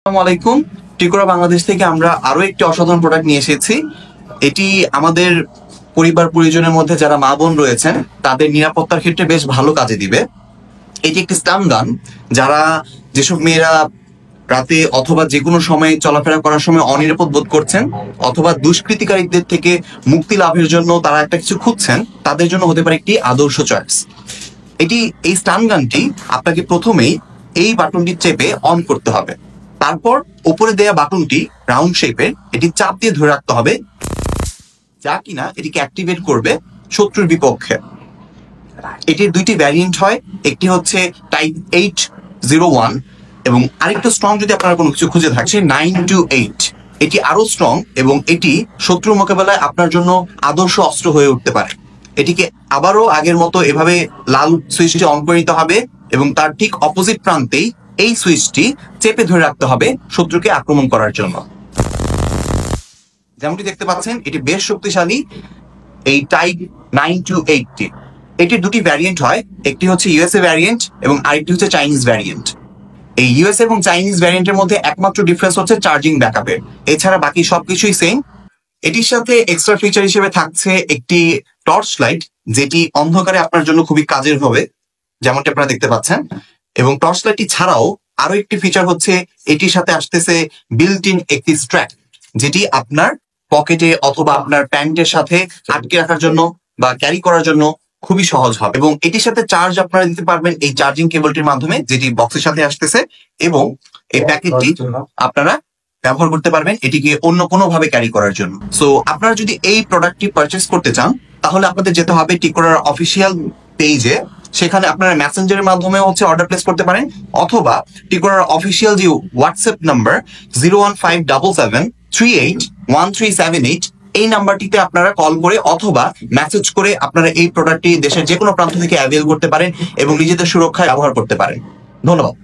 আসসালামু আলাইকুম। টিকোরা বাংলাদেশ থেকে আমরা আরো একটি অসাধারণ প্রোডাক্ট নিয়ে এসেছি। এটি আমাদের পরিবার পরিজনের মধ্যে যারা মা বোন রয়েছেন তাদের নিরাপত্তার ক্ষেত্রে বেশ ভালো কাজে দিবে। এটি একটি স্টান গান। যারা যেসব মেয়েরা রাতে অথবা যে কোনো সময় চলাফেরা করার সময় অনিরাপদ বোধ করছেন অথবা দুষ্কৃতিকারীদের থেকে মুক্তি লাভের জন্য তারা একটা কিছু খুঁজছেন, তাদের জন্য হতে পারে একটি আদর্শ চয়েস। এই স্টান গানটি আপনাকে প্রথমেই এই বাটনটি চেপে অন করতে হবে। তারপর উপরে দেয়া বাটনটি রাউন্ড শেপের, এটি চাপ দিয়ে ধরে রাখতে হবে, যা কিনা এটিকে অ্যাক্টিভেট করবে শত্রুর বিপক্ষে। এটির দুইটি ভ্যারিয়েন্ট হয়, একটি হচ্ছে টাইপ 801 এবং আরেকটু স্ট্রং যদি আপনারা কোনো কিছু খুঁজে থাকে 928। এটি আরো স্ট্রং এবং এটি শত্রু মোকাবেলায় আপনার জন্য আদর্শ অস্ত্র হয়ে উঠতে পারে। এটিকে আবারও আগের মতো এভাবে লাল সুইচটি অন করে নিতে হবে এবং তার ঠিক অপোজিট প্রান্তেই এই সুইচটি চেপে ধরে রাখতে হবে শত্রুকে আক্রমণ করার জন্য। যেমনটি দেখতে পাচ্ছেন এটি বেশ শক্তিশালী, এই টাইপ 928টি। এটির দুটি ভ্যারিয়েন্ট হয়, একটি হচ্ছে ইউএসএ ভ্যারিয়েন্ট এবং আরেকটি হচ্ছে চাইনিজ ভ্যারিয়েন্ট। এই ইউএসএ এবং চাইনিজ ভ্যারিয়েন্টের মধ্যে একমাত্র ডিফারেন্স হচ্ছে চার্জিং ব্যাকআপের, এছাড়া বাকি সবকিছুই সেম। এটির সাথে এক্সট্রা ফিচার হিসেবে থাকছে একটি টর্চ লাইট, যেটি অন্ধকারে আপনার জন্য খুবই কাজের হবে, যেমনটি আপনারা দেখতে পাচ্ছেন। এবং টর্চ লাইটটি ছাড়াও আরো একটি ফিচার হচ্ছে এটির সাথে আসতেছে বিল্ট ইন একটি স্ট্র্যাপ, যেটি আপনার পকেটে অথবা আপনার প্যান্টের সাথে আটকে রাখার জন্য বা ক্যারি করার জন্য খুবই সহজ হবে। এবং এটির সাথে চার্জ আপনারা দিতে পারবেন এই চার্জিং কেবলটির মাধ্যমে, যেটি বক্সের সাথে আসতেছে। এবং এই প্যাকেটটি আপনারা ব্যবহার করতে পারবেন এটিকে অন্য কোনো ভাবে ক্যারি করার জন্য। সো আপনারা যদি এই প্রোডাক্টটি পারচেস করতে চান তাহলে আপনাদের যেতে হবে টিকোরার অফিসিয়াল পেজে, সেখানে আপনারা মেসেঞ্জারের মাধ্যমে অর্ডার প্লেস করতে পারেন, অথবা টিকোরার অফিসিয়াল যে হোয়াটসঅ্যাপ নাম্বার 01577381378 এই নাম্বারটিতে আপনারা কল করে অথবা মেসেজ করে আপনারা এই প্রোডাক্টটি দেশের যে কোনো প্রান্ত থেকে অ্যাভেল করতে পারেন এবং নিজেদের সুরক্ষায় ব্যবহার করতে পারেন। ধন্যবাদ।